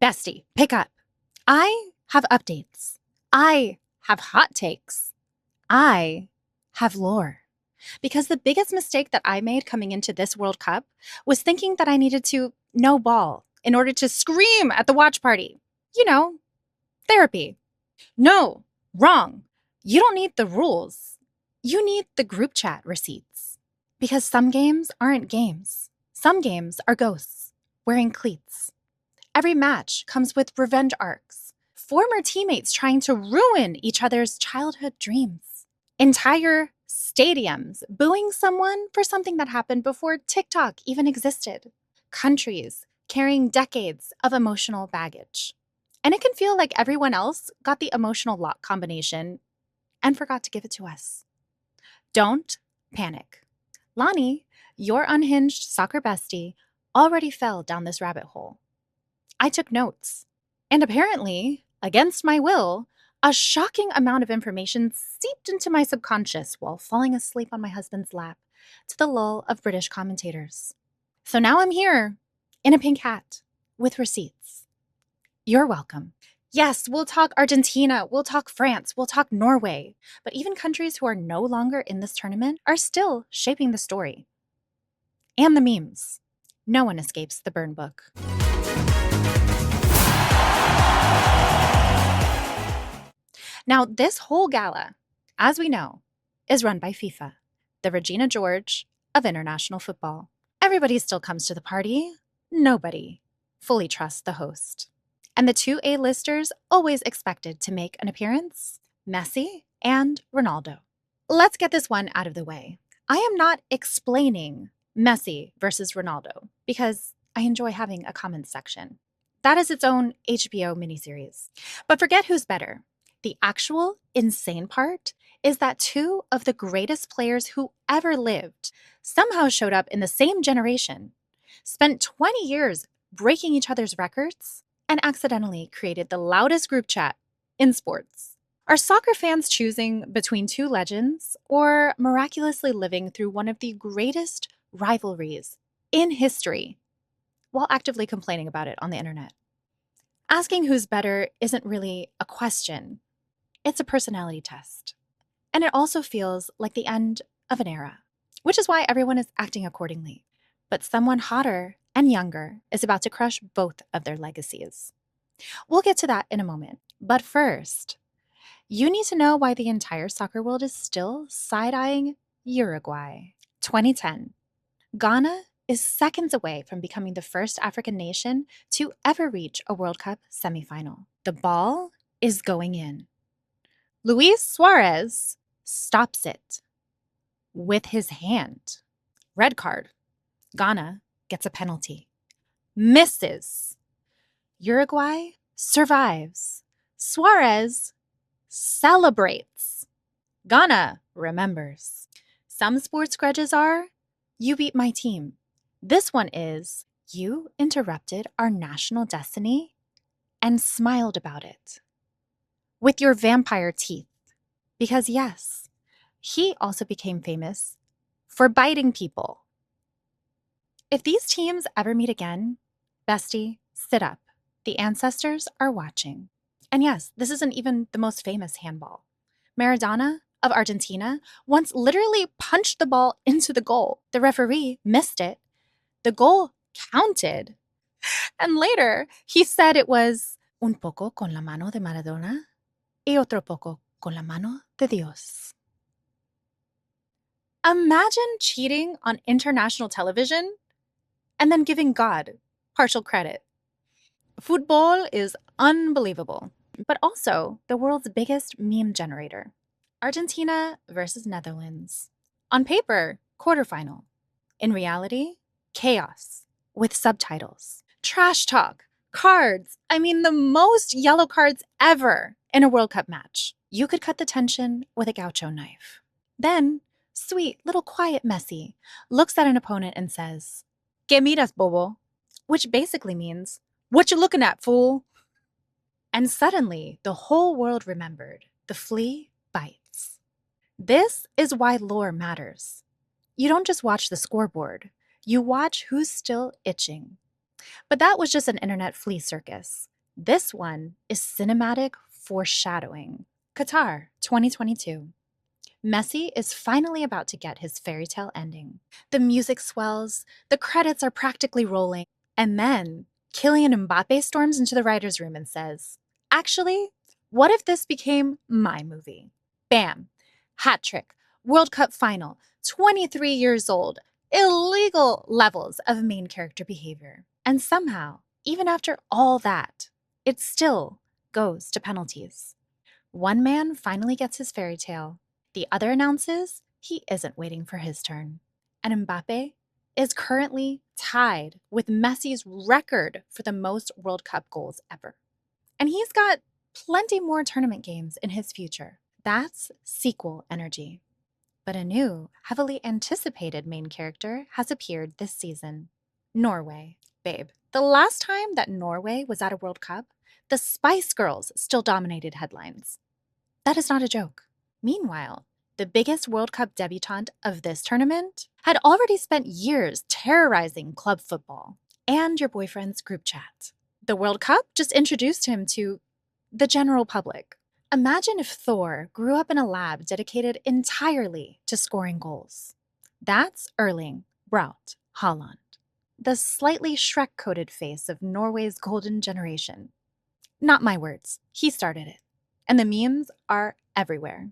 Bestie, pick up. I have updates. I have hot takes. I have lore. Because the biggest mistake that I made coming into this World Cup was thinking that I needed to know ball in order to scream at the watch party. You know, therapy. No, wrong. You don't need the rules. You need the group chat receipts. Because some games aren't games. Some games are ghosts wearing cleats. Every match comes with revenge arcs, former teammates trying to ruin each other's childhood dreams, entire stadiums booing someone for something that happened before TikTok even existed, countries carrying decades of emotional baggage. And it can feel like everyone else got the emotional lock combination and forgot to give it to us. Don't panic. Lonnie, your unhinged soccer bestie, already fell down this rabbit hole. I took notes. And apparently, against my will, a shocking amount of information seeped into my subconscious while falling asleep on my husband's lap to the lull of British commentators. So now I'm here, in a pink hat, with receipts. You're welcome. Yes, we'll talk Argentina, we'll talk France, we'll talk Norway, but even countries who are no longer in this tournament are still shaping the story. And the memes. No one escapes the burn book. Now, this whole gala, as we know, is run by FIFA, the Regina George of international football. Everybody still comes to the party. Nobody fully trusts the host. And the two A-listers always expected to make an appearance, Messi and Ronaldo. Let's get this one out of the way. I am not explaining Messi versus Ronaldo because I enjoy having a comments section. That is its own HBO miniseries. But forget who's better. The actual insane part is that two of the greatest players who ever lived somehow showed up in the same generation, spent 20 years breaking each other's records, and accidentally created the loudest group chat in sports. Are soccer fans choosing between two legends or miraculously living through one of the greatest rivalries in history while actively complaining about it on the internet? Asking who's better isn't really a question. It's a personality test. And it also feels like the end of an era, which is why everyone is acting accordingly. But someone hotter and younger is about to crush both of their legacies. We'll get to that in a moment. But first, you need to know why the entire soccer world is still side-eyeing Uruguay. 2010. Ghana is seconds away from becoming the first African nation to ever reach a World Cup semifinal. The ball is going in. Luis Suarez stops it with his hand. Red card. Ghana gets a penalty. Misses. Uruguay survives. Suarez celebrates. Ghana remembers. Some sports grudges are, you beat my team. This one is, you interrupted our national destiny and smiled about it. With your vampire teeth. Because yes, he also became famous for biting people. If these teams ever meet again, bestie, sit up. The ancestors are watching. And yes, this isn't even the most famous handball. Maradona of Argentina once literally punched the ball into the goal. The referee missed it. The goal counted. And later, he said it was un poco con la mano de Maradona y otro poco con la mano de Dios. Imagine cheating on international television and then giving God partial credit. Football is unbelievable, but also the world's biggest meme generator. Argentina versus Netherlands. On paper, quarterfinal. In reality, chaos with subtitles. Trash talk, cards. I mean, the most yellow cards ever in a World Cup match. You could cut the tension with a gaucho knife. Then, sweet, little quiet Messi looks at an opponent and says, "Que miras, bobo?" Which basically means, "What you looking at, fool?" And suddenly, the whole world remembered. The flea bites. This is why lore matters. You don't just watch the scoreboard. You watch who's still itching. But that was just an internet flea circus. This one is cinematic foreshadowing. Qatar 2022. Messi is finally about to get his fairy tale ending. The music swells, the credits are practically rolling, and then Kylian Mbappe storms into the writer's room and says, "Actually, what if this became my movie?" Bam! Hat trick, World Cup final, 23 years old, illegal levels of main character behavior. And somehow, even after all that, it still goes to penalties. One man finally gets his fairy tale. The other announces he isn't waiting for his turn. And Mbappe is currently tied with Messi's record for the most World Cup goals ever. And he's got plenty more tournament games in his future. That's sequel energy. But a new, heavily anticipated main character has appeared this season. Norway. Babe, the last time that Norway was at a World Cup, the Spice Girls still dominated headlines. That is not a joke. Meanwhile, the biggest World Cup debutante of this tournament had already spent years terrorizing club football and your boyfriend's group chat. The World Cup just introduced him to the general public. Imagine if Thor grew up in a lab dedicated entirely to scoring goals. That's Erling Braut Haaland, the slightly Shrek-coated face of Norway's golden generation. Not my words, he started it. And the memes are everywhere.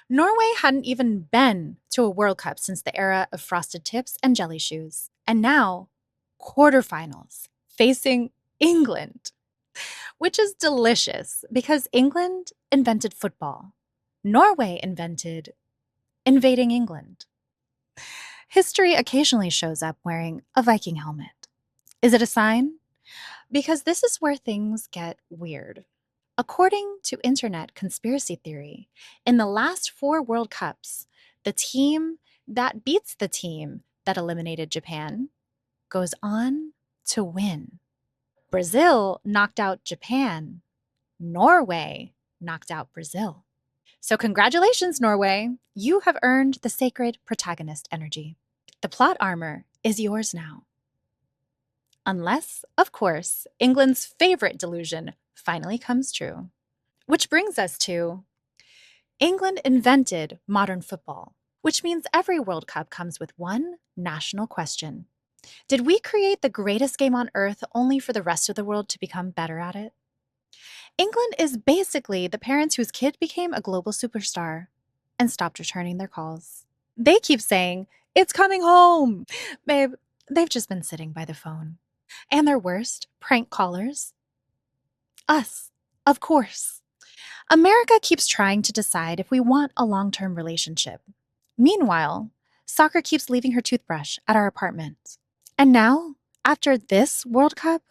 Norway hadn't even been to a World Cup since the era of frosted tips and jelly shoes. And now, quarterfinals, facing England, which is delicious because England invented football. Norway invented invading England. History occasionally shows up wearing a Viking helmet. Is it a sign? Because this is where things get weird. According to internet conspiracy theory, in the last 4 World Cups, the team that beats the team that eliminated Japan goes on to win. Brazil knocked out Japan. Norway knocked out Brazil. So congratulations, Norway. You have earned the sacred protagonist energy. The plot armor is yours now. Unless, of course, England's favorite delusion finally comes true. Which brings us to England invented modern football, which means every World Cup comes with one national question. Did we create the greatest game on earth only for the rest of the world to become better at it? England is basically the parents whose kid became a global superstar and stopped returning their calls. They keep saying, "It's coming home." Babe, they've just been sitting by the phone. And their worst, prank callers? Us, of course. America keeps trying to decide if we want a long-term relationship. Meanwhile, soccer keeps leaving her toothbrush at our apartment. And now, after this World Cup,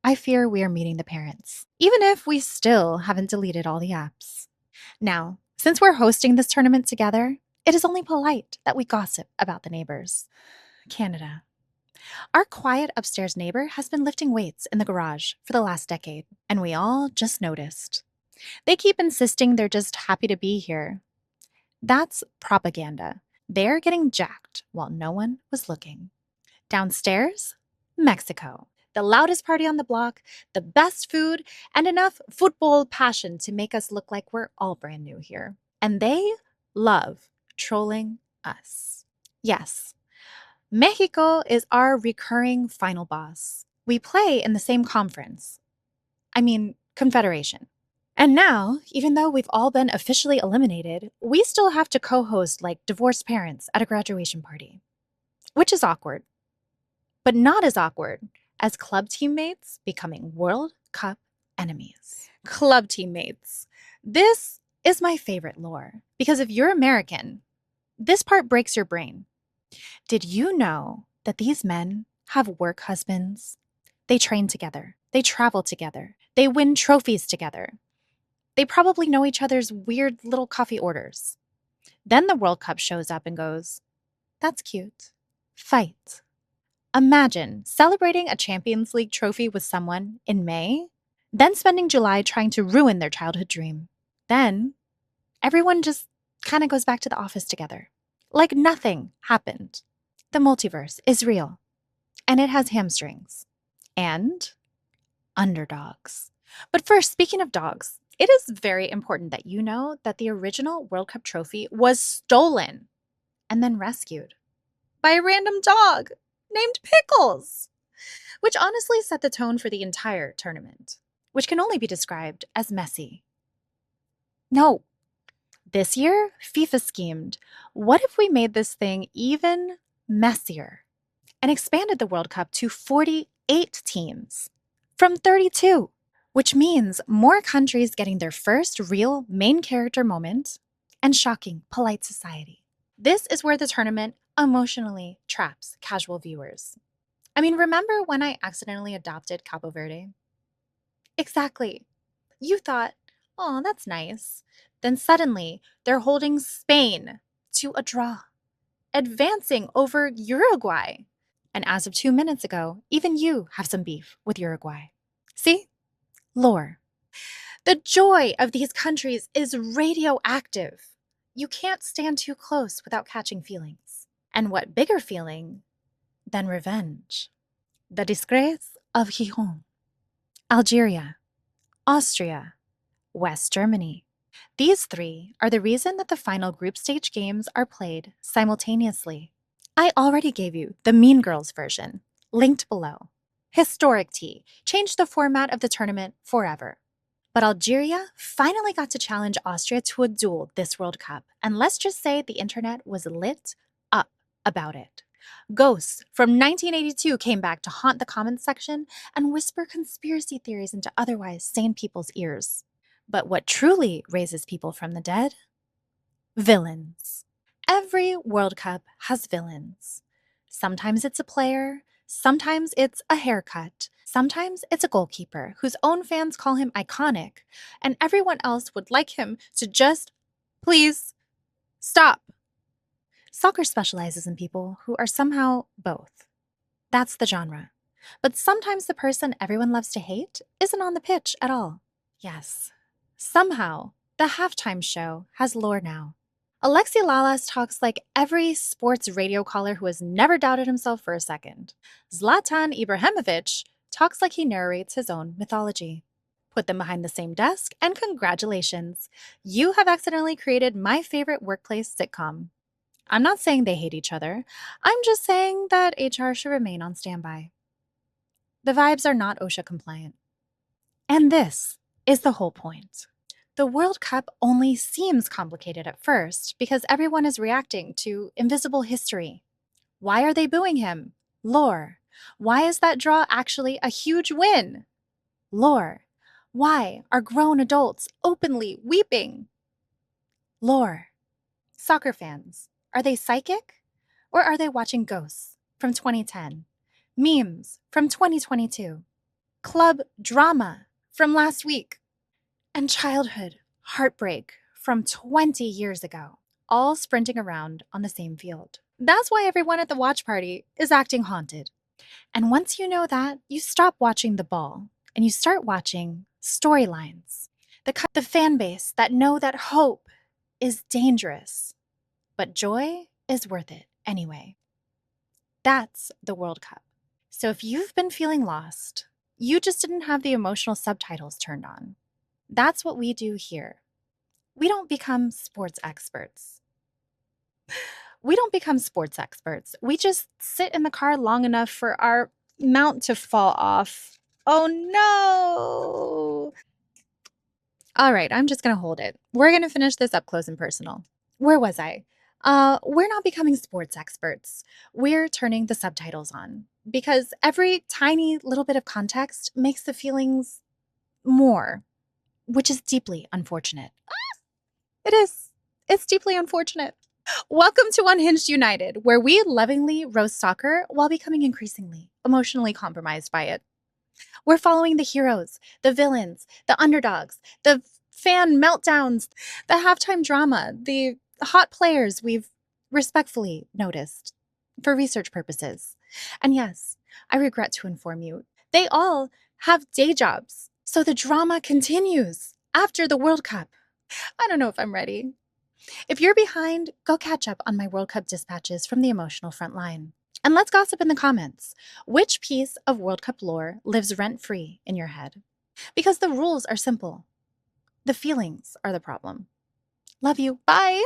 I fear we are meeting the parents, even if we still haven't deleted all the apps. Now, since we're hosting this tournament together, it is only polite that we gossip about the neighbors. Canada. Our quiet upstairs neighbor has been lifting weights in the garage for the last decade, and we all just noticed. They keep insisting they're just happy to be here. That's propaganda. They're getting jacked while no one was looking. Downstairs, Mexico. The loudest party on the block, the best food, and enough football passion to make us look like we're all brand new here. And they love trolling us. Yes, Mexico is our recurring final boss. We play in the same conference. Confederation. And now, even though we've all been officially eliminated, we still have to co-host like divorced parents at a graduation party. Which is awkward. But not as awkward as club teammates becoming World Cup enemies. Club teammates. This is my favorite lore, because if you're American, this part breaks your brain. Did you know that these men have work husbands? They train together. They travel together. They win trophies together. They probably know each other's weird little coffee orders. Then the World Cup shows up and goes, "That's cute. Fight." Imagine celebrating a Champions League trophy with someone in May, then spending July trying to ruin their childhood dream. Then everyone just kind of goes back to the office together, like nothing happened. The multiverse is real, and it has hamstrings. And Underdogs. But first, speaking of dogs, it is very important that you know that the original World Cup trophy was stolen and then rescued by a random dog named Pickles, which honestly set the tone for the entire tournament, which can only be described as messy. No, this year, FIFA schemed. What if we made this thing even messier and expanded the World Cup to 48 teams from 32, which means more countries getting their first real main character moment and shocking polite society. This is where the tournament emotionally traps casual viewers. I mean, remember when I accidentally adopted Capo Verde? Exactly. You thought, oh, that's nice. Then suddenly, they're holding Spain to a draw, advancing over Uruguay. And as of 2 minutes ago, even you have some beef with Uruguay. See? Lore. The joy of these countries is radioactive. You can't stand too close without catching feelings. And what bigger feeling than revenge? The Disgrace of Gijon. Algeria, Austria, West Germany. These three are the reason that the final group stage games are played simultaneously. I already gave you the Mean Girls version, linked below. Historic tea changed the format of the tournament forever. But Algeria finally got to challenge Austria to a duel this World Cup, and let's just say the internet was lit up about it. Ghosts from 1982 came back to haunt the comments section and whisper conspiracy theories into otherwise sane people's ears. But what truly raises people from the dead? Villains. Every World Cup has villains. Sometimes it's a player, sometimes it's a haircut, sometimes it's a goalkeeper whose own fans call him iconic, and everyone else would like him to just, please, stop. Soccer specializes in people who are somehow both. That's the genre. But sometimes the person everyone loves to hate isn't on the pitch at all. Yes, somehow the halftime show has lore now. Alexi Lalas talks like every sports radio caller who has never doubted himself for a second. Zlatan Ibrahimovic talks like he narrates his own mythology. Put them behind the same desk, and congratulations! You have accidentally created my favorite workplace sitcom. I'm not saying they hate each other. I'm just saying that HR should remain on standby. The vibes are not OSHA compliant. And this is the whole point. The World Cup only seems complicated at first because everyone is reacting to invisible history. Why are they booing him? Lore. Why is that draw actually a huge win? Lore. Why are grown adults openly weeping? Lore. Soccer fans, are they psychic? Or are they watching ghosts from 2010? Memes from 2022? Club drama from last week? And childhood heartbreak from 20 years ago, all sprinting around on the same field. That's why everyone at the watch party is acting haunted. And once you know that, you stop watching the ball and you start watching storylines. The fan base that know that hope is dangerous, but joy is worth it anyway. That's the World Cup. So if you've been feeling lost, you just didn't have the emotional subtitles turned on. That's what we do here. We don't become sports experts. We just sit in the car long enough for our mount to fall off. Oh no! All right, I'm just going to hold it. We're going to finish this up close and personal. Where was I? We're not becoming sports experts. We're turning the subtitles on because every tiny little bit of context makes the feelings more, which is deeply unfortunate. It is. It's deeply unfortunate. Welcome to Unhinged United, where we lovingly roast soccer while becoming increasingly emotionally compromised by it. We're following the heroes, the villains, the underdogs, the fan meltdowns, the halftime drama, the hot players we've respectfully noticed for research purposes. And yes, I regret to inform you, they all have day jobs, so the drama continues after the World Cup. I don't know if I'm ready. If you're behind, go catch up on my World Cup dispatches from the emotional front line. And let's gossip in the comments. Which piece of World Cup lore lives rent-free in your head? Because the rules are simple. The feelings are the problem. Love you. Bye.